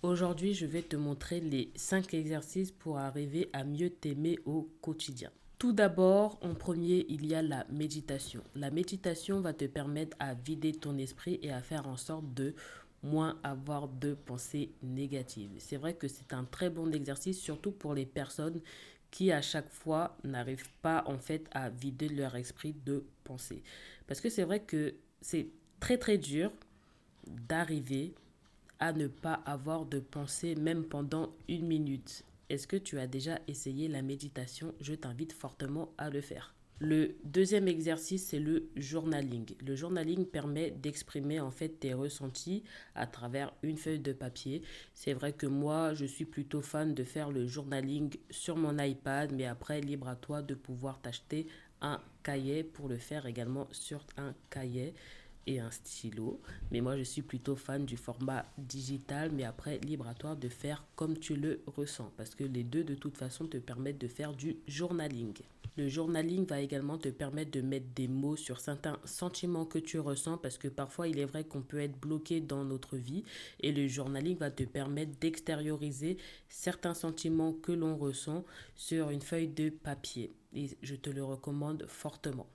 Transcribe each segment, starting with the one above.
Aujourd'hui, je vais te montrer les 5 exercices pour arriver à mieux t'aimer au quotidien. Tout d'abord, en premier, il y a la méditation. La méditation va te permettre à vider ton esprit et à faire en sorte de moins avoir de pensées négatives. C'est vrai que c'est un très bon exercice, surtout pour les personnes qui à chaque fois n'arrivent pas en fait à vider leur esprit de pensée. Parce que c'est vrai que c'est très très dur d'arriver à ne pas avoir de pensée même pendant une minute. Est-ce que tu as déjà essayé la méditation? Je t'invite fortement à le faire. Le deuxième exercice, c'est le journaling. Le journaling permet d'exprimer en fait tes ressentis à travers une feuille de papier. C'est vrai que moi, je suis plutôt fan de faire le journaling sur mon iPad, mais après, libre à toi de pouvoir t'acheter un cahier pour le faire également sur un cahier et un stylo. Mais moi, je suis plutôt fan du format digital, mais après, libre à toi de faire comme tu le ressens, parce que les deux, de toute façon, te permettent de faire du journaling. Le journaling va également te permettre de mettre des mots sur certains sentiments que tu ressens parce que parfois il est vrai qu'on peut être bloqué dans notre vie et le journaling va te permettre d'extérioriser certains sentiments que l'on ressent sur une feuille de papier et je te le recommande fortement.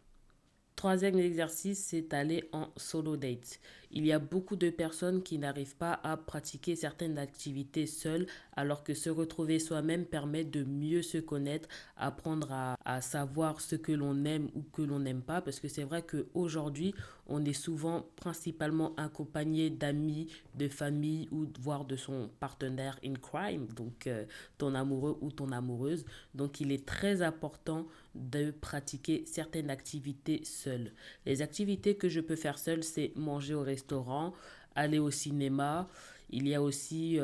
Troisième exercice, c'est aller en solo date. Il y a beaucoup de personnes qui n'arrivent pas à pratiquer certaines activités seules, alors que se retrouver soi-même permet de mieux se connaître, apprendre à savoir ce que l'on aime ou que l'on n'aime pas, parce que c'est vrai qu'aujourd'hui, on est souvent principalement accompagné d'amis, de famille ou voire de son partenaire in crime, donc ton amoureux ou ton amoureuse. Donc il est très important de pratiquer certaines activités seule. Les activités que je peux faire seule, c'est manger au restaurant, aller au cinéma. Il y a aussi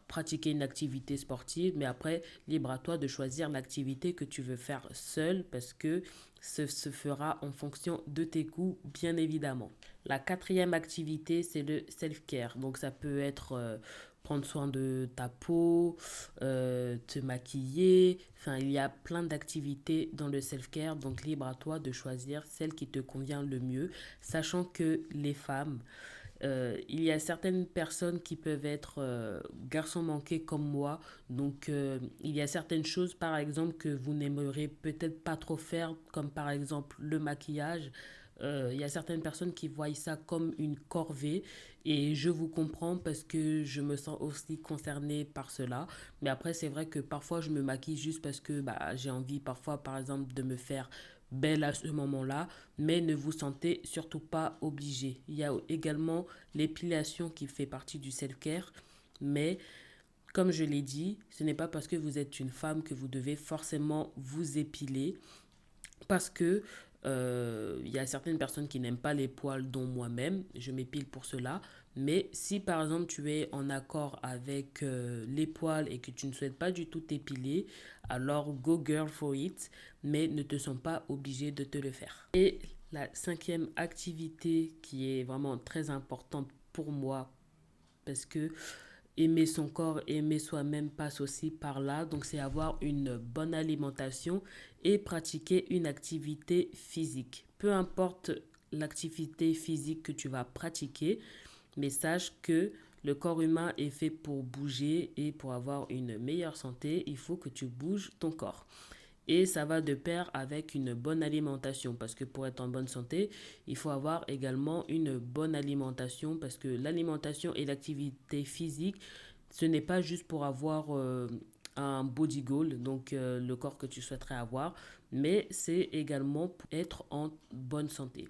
pratiquer une activité sportive, mais après, libre à toi de choisir l'activité que tu veux faire seule parce que ce se fera en fonction de tes goûts, bien évidemment. La quatrième activité, c'est le self-care. Donc, ça peut être prendre soin de ta peau, te maquiller. Enfin, il y a plein d'activités dans le self-care. Donc, libre à toi de choisir celle qui te convient le mieux, sachant que les femmes, il y a certaines personnes qui peuvent être garçons manqués comme moi. Donc, il y a certaines choses, par exemple, que vous n'aimerez peut-être pas trop faire, comme par exemple le maquillage. Il y a certaines personnes qui voient ça comme une corvée et je vous comprends parce que je me sens aussi concernée par cela. Mais après, c'est vrai que parfois je me maquille juste parce que j'ai envie parfois, par exemple, de me faire belle à ce moment-là, mais ne vous sentez surtout pas obligé. Il y a également l'épilation qui fait partie du self-care, mais comme je l'ai dit, ce n'est pas parce que vous êtes une femme que vous devez forcément vous épiler parce que il y a certaines personnes qui n'aiment pas les poils, dont moi-même, je m'épile pour cela. Mais si par exemple tu es en accord avec les poils et que tu ne souhaites pas du tout t'épiler, alors go girl for it, mais ne te sens pas obligé de te le faire. Et la cinquième activité qui est vraiment très importante pour moi, parce que aimer son corps, aimer soi-même passe aussi par là. Donc, c'est avoir une bonne alimentation et pratiquer une activité physique. Peu importe l'activité physique que tu vas pratiquer, mais sache que le corps humain est fait pour bouger et pour avoir une meilleure santé, il faut que tu bouges ton corps. Et ça va de pair avec une bonne alimentation parce que pour être en bonne santé, il faut avoir également une bonne alimentation parce que l'alimentation et l'activité physique, ce n'est pas juste pour avoir un body goal, donc le corps que tu souhaiterais avoir, mais c'est également pour être en bonne santé.